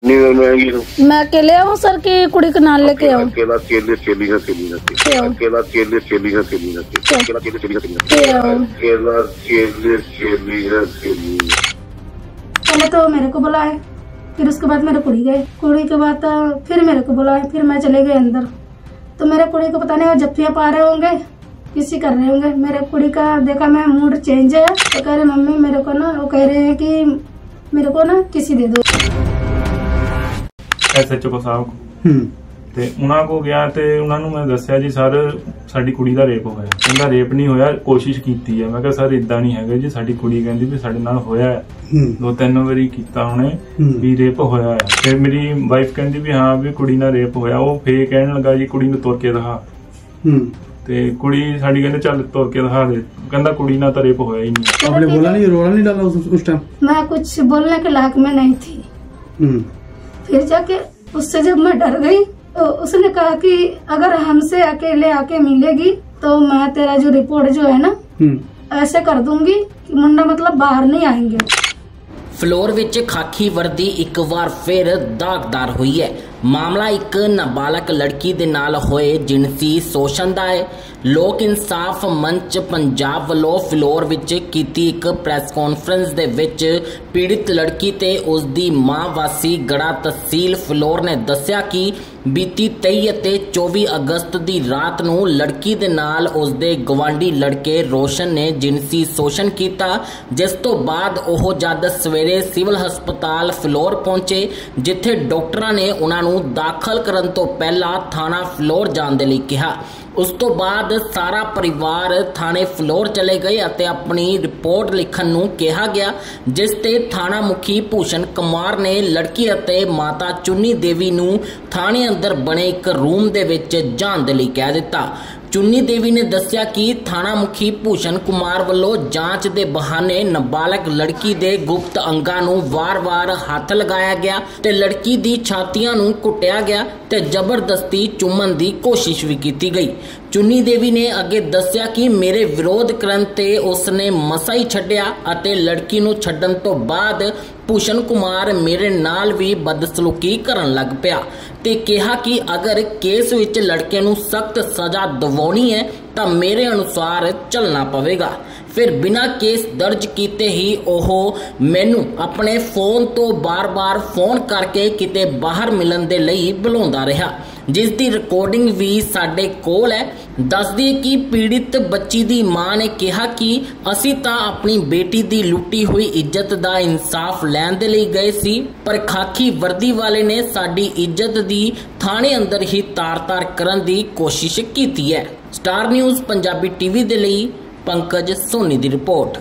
मैं अकेले आऊँ सर की कुड़ी को नाल लेके आऊँ? अकेला अकेले चली पहले तो मेरे को बुलाए, फिर उसके बाद मेरे कुड़ी गए, कुड़ी के बाद फिर मेरे को बुलाए, फिर मैं चले गए अंदर। तो मेरे कुड़ी को पता नहीं वो जफ्फियाँ पा रहे होंगे, किसी कर रहे होंगे। मेरे कुड़ी का देखा मैं मूड चेंज है, तो कह रहे मम्मी मेरे को ना, वो कह रहे हैं कि मेरे को ना किसी दे दो। SHO ਸਾਹਿਬ ਤੇ ਉਹਨਾਂ ਕੋ ਗਿਆ ਤੇ ਉਹਨਾਂ ਨੂੰ ਮੈਂ ਦੱਸਿਆ ਜੀ ਸਰ ਸਾਡੀ ਕੁੜੀ ਦਾ ਰੇਪ ਹੋਇਆ। ਕਹਿੰਦਾ ਰੇਪ ਨਹੀਂ ਹੋਇਆ, ਕੋਸ਼ਿਸ਼ ਕੀਤੀ ਹੈ। ਮੈਂ ਕਿਹਾ ਸਰ ਇਦਾਂ ਨਹੀਂ ਹੈਗਾ ਜੀ, ਸਾਡੀ ਕੁੜੀ ਕਹਿੰਦੀ ਵੀ ਸਾਡੇ ਨਾਲ ਹੋਇਆ ਹੈ, 2-3 ਵਾਰੀ ਕੀਤਾ ਉਹਨੇ ਵੀ ਰੇਪ ਹੋਇਆ ਹੈ। ਫਿਰ ਮੇਰੀ ਵਾਈਫ ਕਹਿੰਦੀ ਵੀ ਹਾਂ ਵੀ ਕੁੜੀ ਨਾਲ ਰੇਪ ਹੋਇਆ। ਉਹ ਫੇਰ ਕਹਿਣ ਲੱਗਾ ਜੀ ਕੁੜੀ ਨੂੰ ਤੁਰ ਕੇ ਦਿਖਾ, ਤੇ ਕੁੜੀ ਸਾਡੀ ਕਹਿੰਦੇ ਚੱਲ ਤੁਰ ਕੇ ਦਿਖਾ ਦੇ। ਕਹਿੰਦਾ ਕੁੜੀ ਨਾਲ ਤਾਂ ਰੇਪ ਹੋਇਆ ही नहीं। आपने बोला नहीं, रोला नहीं डाला उस टाइम? मैं कुछ बोलने के लायक में नहीं थी। फिर जाके उससे जब मैं डर गई तो उसने कहा कि अगर हमसे अकेले आके मिलेगी तो मैं तेरा जो रिपोर्ट जो है ना ऐसे कर दूंगी कि मुंडा मतलब बाहर नहीं आएंगे। ਫਲੋਰ ਵਿੱਚ ਖਾਕੀ ਵਰਦੀ ਇੱਕ ਵਾਰ ਫਿਰ ਦਾਗਦਾਰ ਹੋਈ ਹੈ। ਮਾਮਲਾ ਇੱਕ ਨਾਬਾਲਗ ਲੜਕੀ ਦੇ ਨਾਲ ਹੋਏ ਜਿਨਸੀ ਸ਼ੋਸ਼ਣ ਦਾ ਹੈ। ਲੋਕ ਇਨਸਾਫ ਮੰਚ ਪੰਜਾਬ ਵੱਲੋਂ ਫਲੋਰ ਵਿੱਚ ਕੀਤੀ ਇੱਕ ਪ੍ਰੈਸ ਕਾਨਫਰੰਸ ਦੇ ਵਿੱਚ ਪੀੜਿਤ ਲੜਕੀ ਤੇ ਉਸ ਦੀ ਮਾਂ ਵਾਸੀ ਗੜਾ ਤਹਿਸੀਲ ਫਲੋਰ ਨੇ ਦੱਸਿਆ ਕਿ ਬੀਤੀ 23 ਅਤੇ 24 ਅਗਸਤ ਦੀ ਰਾਤ ਨੂੰ ਲੜਕੀ ਦੇ ਨਾਲ ਉਸ ਦੇ ਗਵਾਂਢੀ ਲੜਕੇ ਰੋਸ਼ਨ ਨੇ ਜਿਨਸੀ ਸ਼ੋਸ਼ਣ ਕੀਤਾ, ਜਿਸ ਤੋਂ ਬਾਅਦ ਉਹ ਜਦ ਸਵੇਰੇ ਸਿਵਲ ਹਸਪਤਾਲ ਫਲੋਰ ਪਹੁੰਚੇ, ਜਿੱਥੇ ਡਾਕਟਰਾਂ ਨੇ ਉਹਨਾਂ ਨੂੰ ਦਾਖਲ ਕਰਨ ਤੋਂ ਪਹਿਲਾਂ ਥਾਣਾ ਫਲੋਰ ਜਾਣ ਦੇ ਲਈ ਕਿਹਾ। ਉਸ ਤੋਂ ਬਾਅਦ ਸਾਰਾ ਪਰਿਵਾਰ ਥਾਣੇ ਫਲੋਰ ਚਲੇ ਗਏ ਅਤੇ ਆਪਣੀ ਰਿਪੋਰਟ ਲਿਖਣ ਨੂੰ ਕਿਹਾ ਗਿਆ, ਜਿਸ ਤੇ ਥਾਣਾ ਮੁਖੀ ਭੂਸ਼ਣ ਕੁਮਾਰ ਨੇ ਲੜਕੀ ਅਤੇ ਮਾਤਾ ਚੁੰਨੀ ਦੇਵੀ ਨੂੰ ਥਾਣੇ ਅੰਦਰ ਬਣੇ ਇੱਕ ਰੂਮ ਦੇ ਵਿੱਚ ਜਾਣ ਦੇ ਲਈ ਕਹਿ ਦਿੱਤਾ। ਚੁੰਨੀ ਦੇਵੀ ਨੇ ਦੱਸਿਆ ਕਿ ਥਾਣਾ ਮੁਖੀ ਭੂਸ਼ਣ ਕੁਮਾਰ ਵੱਲੋਂ ਜਾਂਚ ਦੇ ਬਹਾਨੇ ਨਾਬਾਲਗ ਲੜਕੀ ਦੇ ਗੁਪਤ ਅੰਗਾਂ ਨੂੰ ਵਾਰ-ਵਾਰ ਹੱਥ ਲਗਾਇਆ ਗਿਆ ਤੇ ਲੜਕੀ ਦੀ ਛਾਤੀਆਂ ਨੂੰ ਕੁੱਟਿਆ ਗਿਆ ਤੇ ਜ਼ਬਰਦਸਤੀ ਚੁੰਮਣ ਦੀ ਕੋਸ਼ਿਸ਼ ਵੀ ਕੀਤੀ ਗਈ। ਚੁੰਨੀ ਦੇਵੀ ਨੇ ਅੱਗੇ ਦੱਸਿਆ ਕਿ ਮੇਰੇ ਵਿਰੋਧ ਕਰਨ ਤੇ ਉਸਨੇ ਮਸਾ ਹੀ ਛੱਡਿਆ ਅਤੇ ਲੜਕੀ ਨੂੰ ਛੱਡਣ ਤੋਂ ਬਾਅਦ ਭੂਸ਼ਣ ਕੁਮਾਰ ਮੇਰੇ ਨਾਲ ਵੀ ਬਦਸਲੂਕੀ ਕਰਨ ਲੱਗ ਪਿਆ ਤੇ ਕਿਹਾ ਕਿ ਅਗਰ ਕੇਸ ਵਿੱਚ ਲੜਕੇ ਨੂੰ ਸਖਤ ਸਜ਼ਾ ਦਿਵਾਉਣੀ ਹੈ ਤਾਂ ਮੇਰੇ ਅਨੁਸਾਰ ਚੱਲਣਾ ਪਵੇਗਾ। ਫਿਰ ਬਿਨਾਂ ਕੇਸ ਦਰਜ ਕੀਤੇ ਹੀ ਉਹ ਮੈਨੂੰ ਆਪਣੇ ਫੋਨ ਤੋਂ ਬਾਰ-ਬਾਰ ਫੋਨ ਕਰਕੇ ਕਿਤੇ ਬਾਹਰ ਮਿਲਣ ਦੇ ਲਈ ਬੁਲਾਉਂਦਾ ਰਿਹਾ, ਜਿਸ ਦੀ ਰਿਕਾਰਡਿੰਗ ਵੀ ਸਾਡੇ ਕੋਲ ਹੈ। ਦੱਸਦੀ ਕਿ ਪੀੜਿਤ ਬੱਚੀ ਦੀ ਮਾਂ ਨੇ ਕਿਹਾ ਕਿ ਅਸੀਂ ਤਾਂ ਆਪਣੀ ਬੇਟੀ ਦੀ ਲੁੱਟੀ ਹੋਈ ਇੱਜ਼ਤ ਦਾ ਇਨਸਾਫ ਲੈਣ ਦੇ ਲਈ ਗਏ ਸੀ, ਪਰ ਖਾਕੀ ਵਰਦੀ ਵਾਲੇ ਨੇ ਸਾਡੀ ਇੱਜ਼ਤ ਦੀ ਥਾਣੇ ਅੰਦਰ ਹੀ ਤਾਰ-ਤਾਰ ਕਰਨ ਦੀ ਕੋਸ਼ਿਸ਼ ਕੀਤੀ ਹੈ। ਸਟਾਰ ਨਿਊਜ਼ ਪੰਜਾਬੀ ਟੀਵੀ ਦੇ ਲਈ पंकज सोनी दी रिपोर्ट।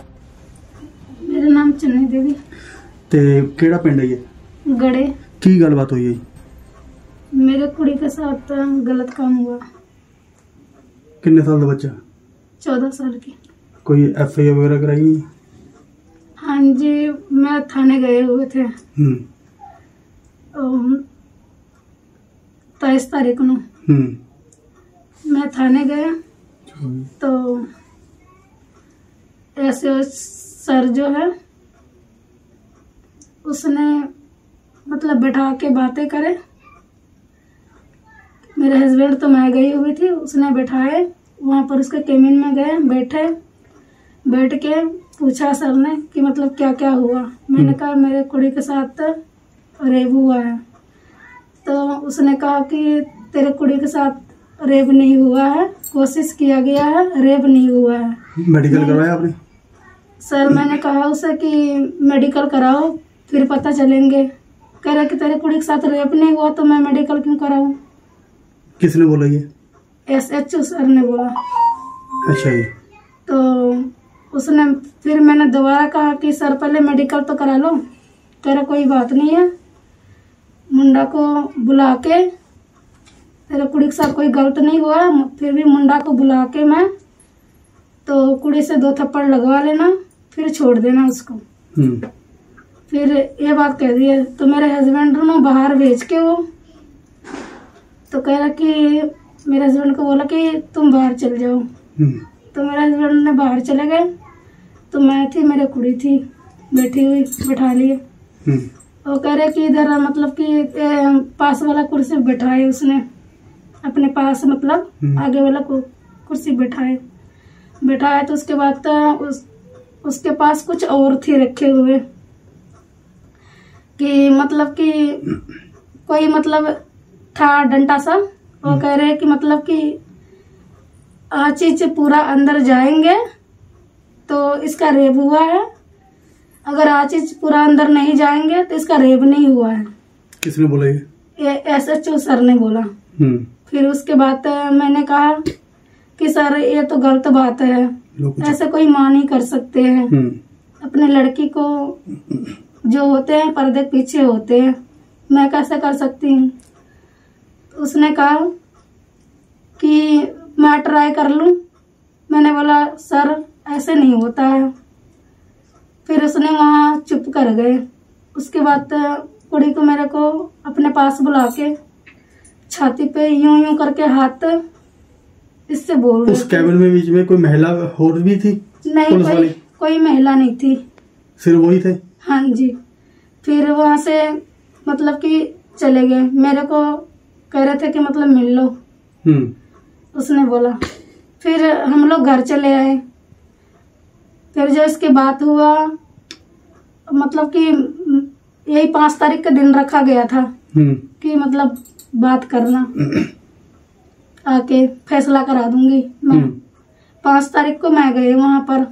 मेरा नाम चन्नी देवी। ते केड़ा पिंड है ये? गड़े। की गलबात हुई है? मेरे कुड़ी के साथ गलत काम हुआ। कितने साल का बच्चा? 14 साल की। कोई FIR वगैरह कराई? हाँ जी, मैं थाने गए हुए थे 23 तारीख को। मैं थाने गया तो ऐसे सर जो है उसने मतलब बैठा के बातें करे। मेरे हस्बैंड तो मैं गई हुई थी, उसने बैठाए वहाँ पर, उसके केबिन में गए, बैठ के पूछा सर ने कि मतलब क्या क्या हुआ। मैंने कहा मेरे कुड़ी के साथ रेप हुआ है। तो उसने कहा कि तेरे कुड़ी के साथ रेप नहीं हुआ है, कोशिश किया गया है, रेप नहीं हुआ है। मेडिकल करवाया आपने? सर मैंने कहा उसे कि मेडिकल कराओ फिर पता चलेंगे। कह रहा कि तेरे कुड़ी के साथ रेप नहीं हुआ तो मैं मेडिकल क्यों कराऊं। किसने बोला ये? SHO सर ने बोला। अच्छा जी। तो उसने फिर मैंने दोबारा कहा कि सर पहले मेडिकल तो करा लो। कह रहा कोई बात नहीं है, मुंडा को बुला के, तेरे कुड़ी के साथ कोई गलत नहीं हुआ, फिर भी मुंडा को बुला के मैं तो कुड़ी से 2 थप्पड़ लगवा लेना, फिर छोड़ देना उसको। फिर ये बात कह दी है। तो मेरे हस्बैंड ने बाहर भेज के वो तो कह रहा कि मेरे हस्बैंड को बोला कि तुम बाहर चल जाओ। तो मेरे हस्बैंड ने बाहर चले गए। तो मैं थी, मेरे कुड़ी थी बैठी हुई, बैठा लिए वो कह रहे कि इधर मतलब कि पास वाला कुर्सी बैठाए उसने अपने पास, मतलब आगे वाला कुर्सी बैठाए तो उसके बाद उसके पास कुछ और थी रखे हुए कि मतलब कि कोई मतलब था डंडा सा। वो कह रहे कि मतलब कि आचीच पूरा अंदर जाएंगे तो इसका रेप हुआ है, अगर आचीच पूरा अंदर नहीं जाएंगे तो इसका रेप नहीं हुआ है। किसने बोला ये? SHO सर ने बोला। फिर उसके बाद मैंने कहा कि सर ये तो गलत बात है, ऐसे कोई मां नहीं कर सकते हैं, अपने लड़की को जो होते हैं पर्दे के पीछे होते हैं, मैं कैसे कर सकती हूँ। उसने कहा कि मैं ट्राई कर लूं। मैंने बोला सर ऐसे नहीं होता है। फिर उसने वहाँ चुप कर गए। उसके बाद कुड़ी को मेरे को अपने पास बुला के छाती पे यूं यूं करके हाथ इससे बोल रहे। उस कैबिन में बीच में कोई महिला और भी थी? नहीं, कोई महिला नहीं थी, सिर्फ वही थे। हाँ जी। फिर वहाँ से मतलब कि चले गए, मेरे को कह रहे थे कि मतलब मिल लो। उसने बोला। फिर हम लोग घर चले आए। फिर जो इसके बात हुआ मतलब कि यही 5 तारीख का दिन रखा गया था कि मतलब बात करना, आके फैसला करा दूंगी मैं। 5 तारीख को मैं गई वहां पर,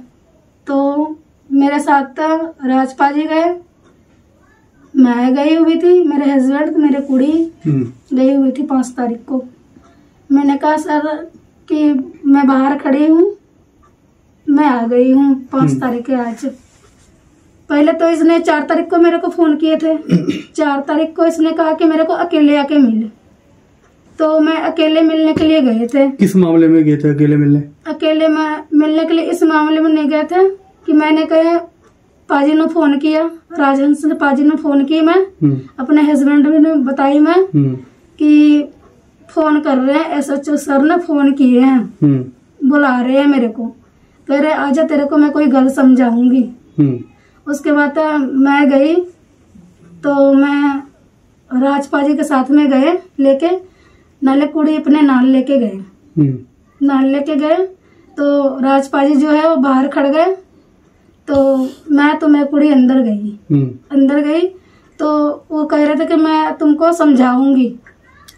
तो मेरे साथ राजपा जी गए, मैं गई हुई थी, मेरे हस्बैंड, मेरे कुड़ी गई हुई थी 5 तारीख को। मैंने कहा सर कि मैं बाहर खड़ी हूँ, मैं आ गई हूँ 5 तारीख है आज। पहले तो इसने 4 तारीख को मेरे को फोन किए थे। 4 तारीख को इसने कहा कि मेरे को अकेले आके मिले, तो मैं अकेले मिलने के लिए गए थे। किस मामले में गए थे अकेले मिलने? अकेले में मिलने के लिए इस मामले में नहीं गए थे कि मैंने कहा पाजी ने फोन किया, राजहंस ने पाजी ने फोन की, मैं अपने हस्बैंड ने बताई मैं कि फोन कर रहे हैं, SHO सर ने फोन किए हैं, बुला रहे हैं मेरे को, कह रहे आजा तेरे को मैं कोई गल समझाऊंगी। उसके बाद मैं गई, तो मैं राजपाजी के साथ में गए लेके, नाले कुड़ी अपने नाल लेके गए। तो राजपाजी जो है वो बाहर खड़ गए, तो मैं कुड़ी अंदर गई। तो वो कह रहे थे कि मैं तुमको समझाऊंगी,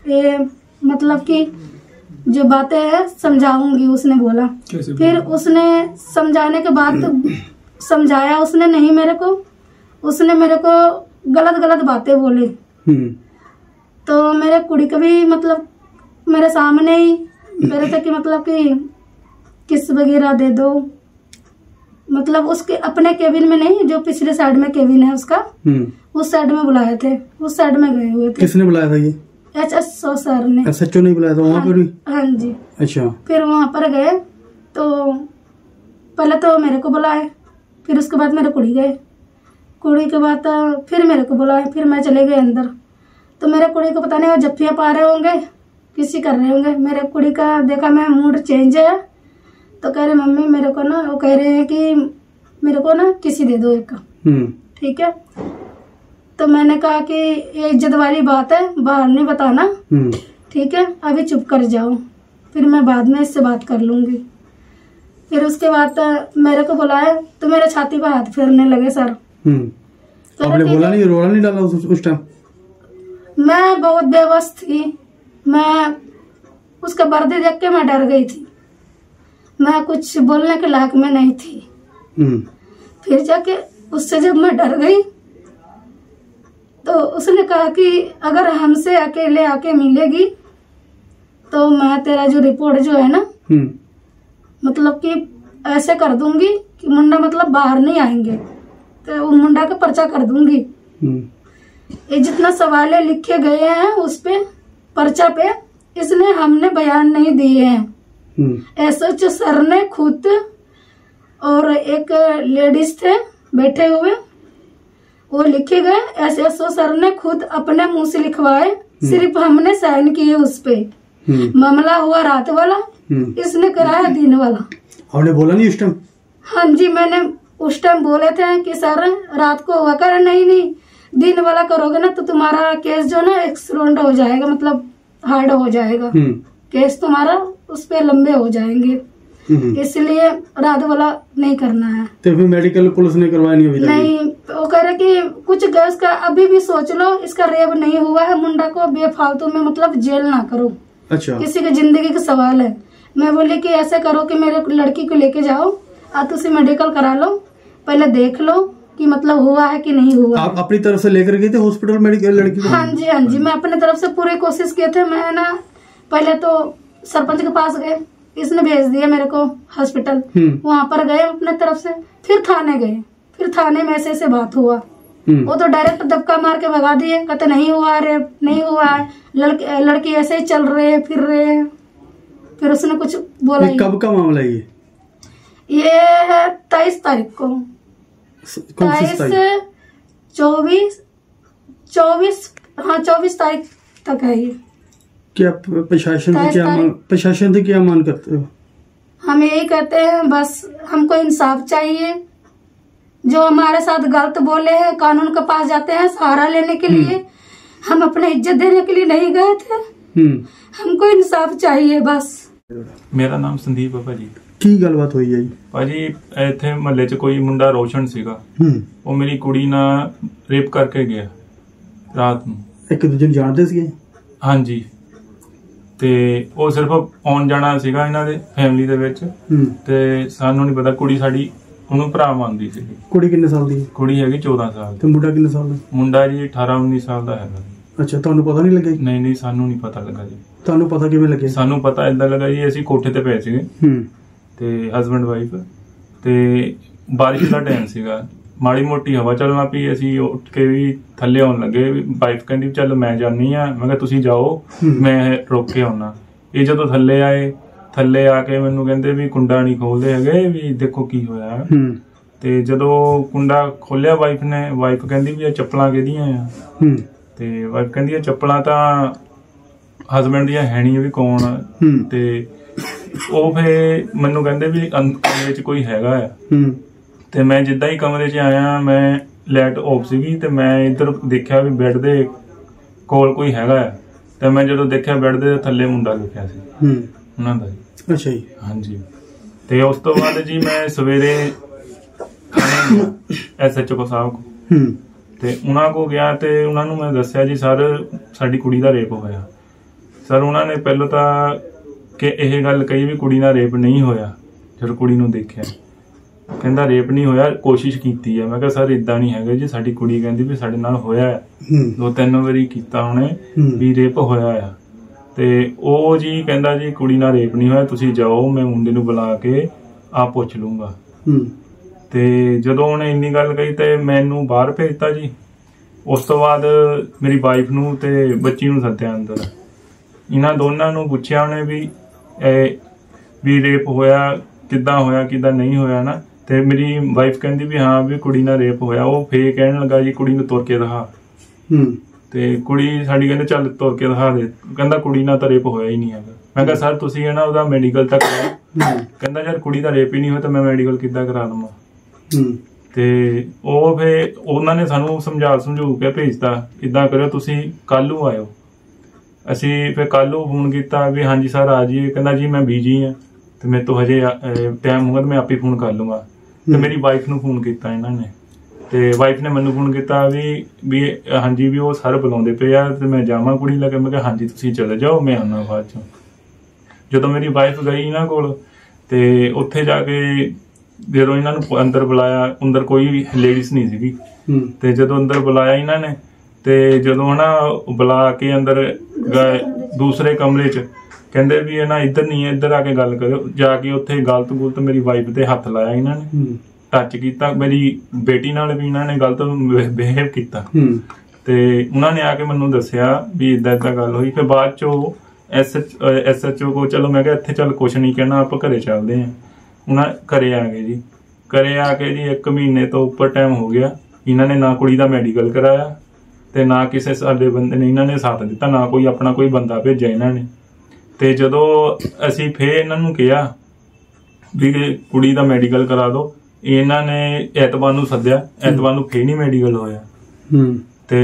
ये मतलब कि जो बातें हैं समझाऊंगी, उसने बोला। फिर उसने समझाने के बाद समझाया उसने नहीं मेरे को, उसने मेरे को गलत बातें बोले। तो मेरे कुड़ी का भी मतलब मेरे सामने ही कह रहे थे कि मतलब कि किस वगैरह दे दो, मतलब उसके अपने केबिन में नहीं, जो पिछले साइड में केबिन है उसका, उस साइड में बुलाए थे, उस साइड में गए हुए थे। किसने बुलाया था ये? SHO सर ने। SHO नहीं बुलाया था वहाँ पर भी? हाँ जी। अच्छा। फिर वहाँ पर गए तो पहले तो मेरे को बुलाए, फिर उसके बाद मेरे कुड़ी गए, कुड़ी के बाद फिर मेरे को बुलाए, फिर मैं चले गए अंदर। तो मेरे कुड़ी को पता नहीं वो जफ्फियाँ पा रहे होंगे, किसी कर रहे होंगे। मेरे कुड़ी का देखा मैं मूड चेंज है, तो कह रहे मम्मी मेरे को ना, वो कह रहे हैं कि मेरे को ना किसी दे दो एक, ठीक है। तो मैंने कहा कि ये इज्जत वाली बात है, बाहर नहीं बताना, ठीक है, अभी चुप कर जाओ, फिर मैं बाद में इससे बात कर लूंगी। फिर उसके बाद मेरे को बुलाया तो मेरे छाती पे हाथ फेरने लगे सर। आपने बोला नहीं, रोला नहीं डाला उस टाइम? मैं बहुत बेबस थी, मैं उसका बर्दे देख के मैं डर गई थी, मैं कुछ बोलने के लायक में नहीं थी। फिर जाके उससे जब मैं डर गई तो उसने कहा कि अगर हमसे अकेले आके मिलेगी तो मैं तेरा जो रिपोर्ट जो है ना, मतलब कि ऐसे कर दूंगी कि मुंडा मतलब बाहर नहीं आएंगे, तो वो मुंडा का पर्चा कर दूंगी। ये जितना सवाल लिखे गए हैं उस पे पर्चा पे, इसने हमने बयान नहीं दिए हैं। SHO सर ने खुद और एक लेडीज थे बैठे हुए, वो लिखे गए, SHO सर ने खुद अपने मुंह से लिखवाए, सिर्फ हमने साइन किए उस पे। मामला हुआ रात वाला, इसने कराया दिन वाला। आपने बोला नहीं उस टाइम? हाँ जी, मैंने उस टाइम बोले थे कि सर रात को हुआ कर, नहीं दिन वाला करोगे ना तो तुम्हारा केस जो ना एक्सीडेंट हो जाएगा, मतलब हार्ड हो जाएगा केस तुम्हारा, उस पे लंबे हो जाएंगे, इसलिए रात वाला नहीं करना है। तो फिर मेडिकल पुलिस ने करवाया नहीं अभी तक? नहीं, वो कह रहे कि कुछ गैस का अभी भी सोच लो, इसका रेप नहीं हुआ है, मुंडा को बेफालतू में मतलब जेल ना करो। अच्छा, किसी की जिंदगी का सवाल है। मैं बोली कि ऐसे करो कि मेरे लड़की को लेके जाओ, आप तुसी मेडिकल करा लो, पहले देख लो कि मतलब हुआ है कि नहीं हुआ। आप अपनी तरफ से लेकर गए थे हॉस्पिटल मेडिकल लड़की को? हाँ जी, मैं अपने तरफ से पूरी कोशिश किए थे। मैं ना पहले तो सरपंच के पास गए, इसने भेज दिया मेरे को हॉस्पिटल, वहाँ पर गए अपने तरफ से, फिर थाने गए, फिर थाने में ऐसे बात हुआ। वो तो डायरेक्ट दबका मार के भगा दिए, कहते नहीं हुआ है, रेप नहीं हुआ है, लड़की ऐसे ही चल रहे हैं, फिर रहे हैं। फिर उसने कुछ बोला। कब का मामला है ये है 23 तारीख को, 24 तारीख तक है ये। क्या प्रशासन से क्या मांग करते हो? हम यही कहते हैं, बस हमको इंसाफ चाहिए। जो हमारे साथ गलत बोले हैं, कानून के पास जाते हैं सहारा लेने के लिए, हम अपने इज्जत देने के लिए नहीं गए थे। हमको इंसाफ चाहिए बस। मेरा नाम संदीप है भाजी। ਕੀ ਗੱਲਬਾਤ ਹੋਈ ਹੈ ਜੀ? ਭਾਜੀ ਇੱਥੇ ਮਹੱਲੇ 'ਚ ਕੋਈ ਮੁੰਡਾ ਰੋਸ਼ਨ ਸੀਗਾ, ਉਹ ਮੇਰੀ ਕੁੜੀ ਨਾਲ ਰੇਪ ਕਰਕੇ ਗਿਆ ਰਾਤ ਨੂੰ। ਇੱਕ ਦੂਜੇ ਨੂੰ ਜਾਣਦੇ ਸੀਗੇ? ਹਾਂਜੀ, ਤੇ ਉਹ ਸਿਰਫ ਆਉਣ ਜਾਣਾ ਸੀਗਾ ਇਹਨਾਂ ਦੇ ਫੈਮਿਲੀ ਦੇ ਵਿੱਚ, ਤੇ ਸਾਨੂੰ ਨਹੀਂ ਪਤਾ। ਕੁੜੀ ਸਾਡੀ ਉਹਨੂੰ ਭਰਾ ਮੰਨਦੀ ਸੀ। ਕੁੜੀ ਕਿੰਨੇ ਸਾਲ ਦੀ? ਕੁੜੀ ਹੈਗੀ 14 ਸਾਲ ਤੇ ਮੁੰਡਾ ਕਿੰਨੇ ਸਾਲ ਦਾ? ਮੁੰਡਾ ਜੀ 18-19 ਸਾਲ ਦਾ ਹੈਗਾ। ਅੱਛਾ, ਤੁਹਾਨੂੰ ਪਤਾ ਨਹੀਂ ਲੱਗਿਆ? ਨਹੀਂ, ਸਾਨੂੰ ਨਹੀਂ ਪਤਾ ਲੱਗਾ ਜੀ। ਤੁਹਾਨੂੰ ਪਤਾ ਕਿਵੇਂ ਲੱਗਿਆ? ਸਾਨੂੰ ਪਤਾ ਏਦਾਂ ਲੱਗਾ ਜੀ, ਅਸੀਂ ਕੋਠੇ ਤੇ ਪਏ ਸੀਗੇ ਤੇ ਹਸਬੈਂਡ ਵਾਈਫ, ਤੇ ਬਾਰਿਸ਼ ਦਾ ਟਾਈਮ ਸੀਗਾ, ਮਾੜੀ ਮੋਟੀ ਹਵਾ ਚੱਲਣਾ ਪਈ, ਅਸੀਂ ਉੱਠ ਕੇ ਵੀ ਥੱਲੇ ਆਉਣ ਲੱਗੇ। ਵਾਈਫ ਕਹਿੰਦੀ ਚੱਲ ਮੈਂ ਜਾਨੀ ਆ, ਮੈਂ ਕਿਹਾ ਤੁਸੀਂ ਜਾਓ, ਮੈਂ ਰੋਕ ਕੇ ਆਉਣਾ। ਇਹ ਜਦੋਂ ਥੱਲੇ ਆਏ, ਥੱਲੇ ਆ ਕੇ ਮੈਨੂੰ ਕਹਿੰਦੇ ਵੀ ਕੁੰਡਾ ਨਹੀਂ ਖੋਲਦੇ ਹੈਗੇ, ਵੀ ਦੇਖੋ ਕੀ ਹੋਇਆ। ਤੇ ਜਦੋਂ ਕੁੰਡਾ ਖੋਲਿਆ ਵਾਈਫ ਨੇ, ਵਾਈਫ ਕਹਿੰਦੀ ਵੀ ਇਹ ਚੱਪਲਾਂ ਕਿਹਦੀਆਂ ਆ? ਤੇ ਵਾਈਫ ਕਹਿੰਦੀ ਇਹ ਚੱਪਲਾਂ ਤਾਂ ਹਸਬੈਂਡ ਦੀਆਂ ਹੈ ਨਹੀਂ, ਵੀ ਕੌਣ ਆ? ਤੇ ਉਹ ਫੇ ਮੈਨੂੰ ਕਹਿੰਦੇ ਵੀ ਕਮਰੇ 'ਚ ਕੋਈ ਹੈਗਾ ਆ। ਤੇ ਮੈਂ ਜਿੱਦਾਂ ਹੀ ਕਮਰੇ 'ਚ ਆਇਆ, ਮੈਂ ਲਾਈਟ ਆਫ ਸੀਗੀ, ਤੇ ਮੈਂ ਇੱਧਰ ਦੇਖਿਆ ਵੀ ਬੈੱਡ ਦੇ ਕੋਲ ਕੋਈ ਹੈਗਾ ਆ। ਤੇ ਮੈਂ ਜਦੋਂ ਦੇਖਿਆ ਬੈੱਡ ਦੇ ਥੱਲੇ ਮੁੰਡਾ ਲਿਖਿਆ ਸੀ ਉਹਨਾਂ ਦਾ। ਅੱਛਾ ਜੀ। ਹਾਂਜੀ, ਤੇ ਉਸ ਤੋਂ ਬਾਅਦ ਜੀ ਮੈਂ ਸਵੇਰੇ SHO ਸਾਹਿਬ ਕੋ, ਤੇ ਉਹਨਾਂ ਕੋ ਗਿਆ, ਤੇ ਉਹਨਾਂ ਨੂੰ ਮੈਂ ਦੱਸਿਆ ਜੀ ਸਰ ਸਾਡੀ ਕੁੜੀ ਦਾ ਰੇਪ ਹੋਇਆ। ਸਰ ਉਹਨਾਂ ਨੇ ਪਹਿਲਾਂ ਤਾਂ ਕਿ ਇਹ ਗੱਲ ਕਹੀ ਵੀ ਕੁੜੀ ਨਾਲ ਰੇਪ ਨਹੀਂ ਹੋਇਆ। ਜਦੋਂ ਕੁੜੀ ਨੂੰ ਦੇਖਿਆ, ਕਹਿੰਦਾ ਰੇਪ ਨਹੀਂ ਹੋਇਆ, ਕੋਸ਼ਿਸ਼ ਕੀਤੀ ਹੈ। ਮੈਂ ਕਿਹਾ ਸਰ ਇਦਾਂ ਨਹੀਂ ਹੈਗਾ ਜੀ, ਸਾਡੀ ਕੁੜੀ ਕਹਿੰਦੀ ਵੀ ਸਾਡੇ ਨਾਲ ਹੋਇਆ, 2-3 ਵਾਰੀ ਕੀਤਾ ਉਹਨੇ, ਵੀ ਰੇਪ ਹੋਇਆ ਆ। ਤੇ ਉਹ ਜੀ ਕਹਿੰਦਾ ਜੀ ਕੁੜੀ ਨਾਲ ਰੇਪ ਨਹੀਂ ਹੋਇਆ, ਤੁਸੀਂ ਜਾਓ, ਮੈਂ ਮੁੰਡੇ ਨੂੰ ਬੁਲਾ ਕੇ ਆਪ ਪੁੱਛ ਲੂੰਗਾ। ਤੇ ਜਦੋਂ ਉਹਨੇ ਇੰਨੀ ਗੱਲ ਕਹੀ ਤੇ ਮੈਨੂੰ ਬਾਹਰ ਭੇਜਤਾ ਜੀ। ਉਸ ਤੋਂ ਬਾਅਦ ਮੇਰੀ ਵਾਈਫ ਨੂੰ ਤੇ ਬੱਚੀ ਨੂੰ ਸੱਦਿਆ ਅੰਦਰ। ਇਹਨਾਂ ਦੋਨਾਂ ਨੂੰ ਪੁੱਛਿਆ ਉਹਨੇ ਵੀ ਰੇਪ ਹੋਇਆ, ਕਿੱਦਾਂ ਹੋਇਆ, ਕਿੱਦਾਂ ਨਹੀਂ ਹੋਇਆ ਨਾ। ਤੇ ਮੇਰੀ ਵਾਈਫ ਕਹਿੰਦੀ ਵੀ ਹਾਂ ਵੀ ਕੁੜੀ ਨਾਲ ਰੇਪ ਹੋਇਆ। ਉਹ ਫੇਰ ਕਹਿਣ ਲੱਗਾ ਜੀ ਕੁੜੀ ਨੂੰ ਤੁਰ ਕੇ ਦਿਖਾ। ਤੇ ਕੁੜੀ ਸਾਡੀ ਕਹਿੰਦੇ ਚੱਲ ਤੁਰ ਕੇ ਦਿਖਾ ਦੇ। ਕਹਿੰਦਾ ਕੁੜੀ ਨਾਲ ਤਾਂ ਰੇਪ ਹੋਇਆ ਹੀ ਨਹੀਂ ਹੈਗਾ। ਮੈਂ ਕਿਹਾ ਸਰ ਤੁਸੀਂ ਹੈ ਨਾ ਉਹਦਾ ਮੈਡੀਕਲ ਤਾਂ ਕਰਾਓ। ਕਹਿੰਦਾ ਯਾਰ ਕੁੜੀ ਦਾ ਰੇਪ ਹੀ ਨਹੀਂ ਹੋਇਆ ਤਾਂ ਮੈਂ ਮੈਡੀਕਲ ਕਿੱਦਾਂ ਕਰਾ ਦਵਾਂ। ਤੇ ਉਹ ਫੇਰ ਉਹਨਾਂ ਨੇ ਸਾਨੂੰ ਸਮਝੂ ਕੇ ਭੇਜਤਾ, ਇੱਦਾਂ ਕਰਿਓ ਤੁਸੀਂ ਕੱਲ ਨੂੰ ਆਇਓ। ਅਸੀਂ ਫਿਰ ਕੱਲ ਨੂੰ ਫੋਨ ਕੀਤਾ ਵੀ ਹਾਂਜੀ ਸਰ ਆ ਜਾਈਏ। ਕਹਿੰਦਾ ਜੀ ਮੈਂ ਬਿਜੀ ਹਾਂ ਤੇ ਮੇਰੇ ਤੋਂ ਹਜੇ ਟਾਈਮ ਹੋਊਗਾ, ਮੈਂ ਆਪੇ ਫੋਨ ਕਰ ਲੂੰਗਾ। ਤੇ ਮੇਰੀ ਵਾਈਫ ਨੂੰ ਫੋਨ ਕੀਤਾ ਇਹਨਾਂ ਨੇ, ਤੇ ਵਾਈਫ ਨੇ ਮੈਨੂੰ ਫੋਨ ਕੀਤਾ ਵੀ ਹਾਂਜੀ ਵੀ ਉਹ ਸਰ ਬੁਲਾਉਂਦੇ ਪਏ ਆ ਤੇ ਮੈਂ ਜਾਵਾਂ ਕੁੜੀ ਲੈ ਕੇ। ਮੈਂ ਕਿਹਾ ਹਾਂਜੀ ਤੁਸੀਂ ਚਲੇ ਜਾਓ, ਮੈਂ ਆਉਣਾ ਬਾਅਦ ਚੋਂ। ਜਦੋਂ ਮੇਰੀ ਵਾਈਫ ਗਈ ਇਹਨਾਂ ਕੋਲ, ਤੇ ਉੱਥੇ ਜਾ ਕੇ ਜਦੋਂ ਇਹਨਾਂ ਨੂੰ ਅੰਦਰ ਬੁਲਾਇਆ, ਅੰਦਰ ਕੋਈ ਲੇਡੀਜ਼ ਨਹੀਂ ਸੀਗੀ। ਤੇ ਜਦੋਂ ਅੰਦਰ ਬੁਲਾਇਆ ਇਹਨਾਂ ਨੇ, ਤੇ ਜਦੋਂ ਨਾ ਬੁਲਾ ਕੇ ਅੰਦਰ ਗਏ ਦੂਸਰੇ ਕਮਰੇ 'ਚ, ਕਹਿੰਦੇ ਵੀ ਨਾ ਇੱਧਰ ਨਹੀਂ ਹੈ, ਇੱਧਰ ਆ ਕੇ ਗੱਲ ਕਰਿਓ। ਜਾ ਕੇ ਉੱਥੇ ਗਲਤ ਮੇਰੀ ਵਾਈਫ ਤੇ ਹੱਥ ਲਾਇਆ ਇਹਨਾਂ ਨੇ, ਟੱਚ ਕੀਤਾ। ਮੇਰੀ ਬੇਟੀ ਨਾਲ ਵੀ ਇਹਨਾਂ ਨੇ ਗਲਤ ਬਿਹੇਵ ਕੀਤਾ। ਤੇ ਉਹਨਾਂ ਨੇ ਆ ਕੇ ਮੈਨੂੰ ਦੱਸਿਆ ਵੀ ਏਦਾਂ ਗੱਲ ਹੋਈ। ਫਿਰ ਬਾਅਦ ਚੋਂ SHO ਕੋ ਚਲੋ ਮੈਂ ਕਿਹਾ ਇੱਥੇ ਚੱਲ ਕੁਛ ਨਹੀਂ ਕਹਿਣਾ, ਆਪਾਂ ਘਰੇ ਚੱਲਦੇ ਹਾਂ। ਉਹਨਾਂ ਘਰੇ ਆ ਗਏ ਜੀ। ਘਰੇ ਆ ਕੇ ਜੀ 1 ਮਹੀਨੇ ਤੋਂ ਉੱਪਰ ਟਾਈਮ ਹੋ ਗਿਆ। ਇਹਨਾਂ ਨੇ ਨਾ ਕੁੜੀ ਦਾ ਮੈਡੀਕਲ ਕਰਾਇਆ ਤੇ ਨਾ ਕਿਸੇ ਸਾਡੇ ਬੰਦੇ ਨੇ ਇਹਨਾਂ ਨੇ ਸਾਥ ਦਿੱਤਾ, ਨਾ ਕੋਈ ਆਪਣਾ ਕੋਈ ਬੰਦਾ ਭੇਜਿਆ ਇਹਨਾਂ ਨੇ। ਤੇ ਜਦੋਂ ਅਸੀਂ ਫੇਰ ਇਹਨਾਂ ਨੂੰ ਕਿਹਾ ਵੀ ਕੁੜੀ ਦਾ ਮੈਡੀਕਲ ਕਰਾ ਦਿਓ, ਇਹਨਾਂ ਨੇ ਐਤਵਾਰ ਨੂੰ ਸੱਦਿਆ। ਐਤਵਾਰ ਨੂੰ ਫੇਰ ਨਹੀਂ ਮੈਡੀਕਲ ਹੋਇਆ। ਤੇ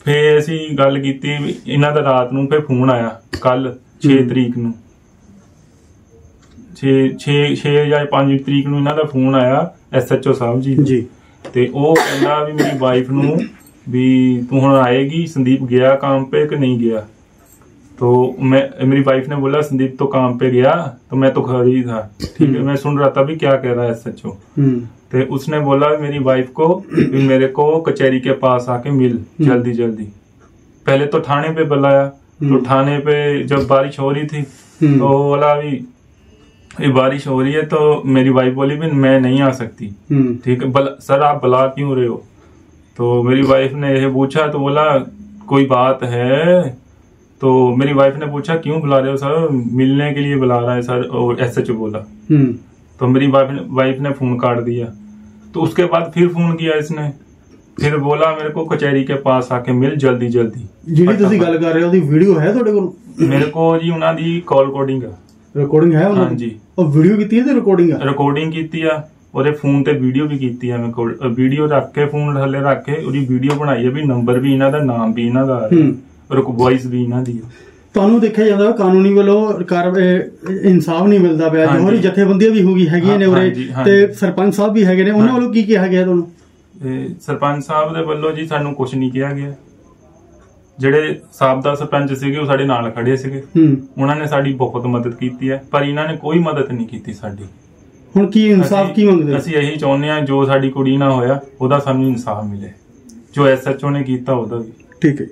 ਫੇਰ ਅਸੀਂ ਗੱਲ ਕੀਤੀ ਵੀ ਇਹਨਾਂ ਦਾ ਰਾਤ ਨੂੰ ਫੇਰ ਫੋਨ ਆਇਆ ਕੱਲ 6 ਤਰੀਕ ਨੂੰ 6 ਜਾਂ 5 ਤਰੀਕ ਨੂੰ ਇਹਨਾਂ ਦਾ ਫੋਨ ਆਇਆ SHO ਸਾਹਿਬ ਜੀ ਤੇ ਉਹ ਕਹਿੰਦਾ ਵੀ ਮੇਰੀ ਵਾइफ ਨੂੰ ਵੀ तू ਹੁਣ आएगी, संदीप गया काम पे कि नहीं गया। तो मेरी वाइफ ने बोला संदीप तो काम पे गया, तो मैं तो घर ही था, ठीक है। मैं सुन रहा था भी क्या कह रहा है SHO। तो उसने बोला मेरी वाइफ को भी मेरे को कचहरी के पास आके मिल जल्दी जल्दी। पहले तो थाने पे बुलाया, तो थाने पे जब बारिश हो रही थी तो बोला भी बारिश हो रही है, तो मेरी वाइफ बोली भी मैं नहीं आ सकती, ठीक है सर आप बुला क्यों रहे हो। तो मेरी वाइफ ने यह पूछा, तो बोला कोई बात है। तो मेरी वाइफ ने पूछा क्यों बुला रहे हो सर, मिलने के लिए बुला रहा है सर, और SHO बोला। तो मेरी वाइफ ने फोन काट दिया। तो उसके बाद फिर फोन किया इसने, फिर बोला मेरे को कचहरी के पास आके मिल जल्दी जल्दी। ਜਿਹੜੀ ਤੁਸੀਂ ਗੱਲ ਕਰ ਰਹੇ ਹੋ ਉਹਦੀ ਵੀਡੀਓ ਹੈ ਤੁਹਾਡੇ ਕੋਲ? ਮੇਰੇ ਕੋਲ ਜੀ ਉਹਨਾਂ ਦੀ ਕਾਲ ਰਿਕਾਰਡਿੰਗ ਹੈ ਉਹਨਾਂ ਦੀ? ਉਹ ਵੀਡੀਓ ਕੀਤੀ ਹੈ ਤੇ ਰਿਕਾਰਡਿੰਗ ਕੀਤੀ ਆ, ਉਹਦੇ ਫੋਨ ਤੇ ਵੀਡੀਓ ਵੀ ਕੀਤੀ ਆ। ਮੇਰੇ ਕੋਲ ਵੀਡੀਓ ਰੱਖ ਕੇ ਫੋਨ ਥੱਲੇ ਰੱਖ ਕੇ ਉਹਦੀ ਵੀਡੀਓ ਬਣਾਈ ਹੈ ਵੀ ਨੰਬਰ ਵੀ ਇਹਨਾਂ ਦਾ, ਨਾਮ ਵੀ ਇਹਨਾਂ ਦਾ, ਵੌਇਸ ਵੀ ਇਹਨਾਂ ਦੀ। ਤੁਹਾਨੂੰ ਦੇਖਿਆ ਜਾਂਦਾ ਕਾਨੂੰਨੀ ਵੱਲੋਂ ਇਨਸਾਫ ਨਹੀਂ ਮਿਲਦਾ ਪਿਆ, ਜੋਹਰੀ ਜਥੇਬੰਦੀਆਂ ਵੀ ਹੈਗੀਆਂ ਨੇ ਉਰੇ ਤੇ ਸਰਪੰਚ ਸਾਹਿਬ ਵੀ ਹੈਗੇ ਨੇ, ਉਹਨਾਂ ਵੱਲੋਂ ਕੀ ਕਿਹਾ ਗਿਆ ਤੁਹਾਨੂੰ? ਸਰਪੰਚ ਸਾਹਿਬ ਦੇ ਵੱਲੋਂ ਜੀ ਸਾਨੂੰ ਕੁਝ ਨਹੀਂ ਕਿਹਾ ਗਿਆ। ਜਿਹੜੇ ਸਾਬਕਾ ਸਰਪੰਚ ਸੀਗੇ ਉਹ ਸਾਡੇ ਨਾਲ ਖੜੇ ਸੀਗੇ, ਉਹਨਾਂ ਨੇ ਸਾਡੀ ਬਹੁਤ ਮਦਦ ਕੀਤੀ ਹੈ, ਪਰ ਇਹਨਾਂ ਨੇ ਕੋਈ ਮਦਦ ਨਹੀਂ ਕੀਤੀ ਸਾਡੀ। ਹੁਣ ਕੀ ਇਨਸਾਫ ਕੀ ਮੰਗਦੇ? ਅਸੀਂ ਇਹੀ ਚਾਹੁੰਦੇ ਹਾਂ ਜੋ ਸਾਡੀ ਕੁੜੀ ਨਾਲ ਹੋਇਆ ਉਹਦਾ ਸਾਨੂੰ ਇਨਸਾਫ ਮਿਲੇ, ਜੋ SHO ਨੇ ਕੀਤਾ ਉਹਦਾ ਵੀ। ਠੀਕ ਹੈ।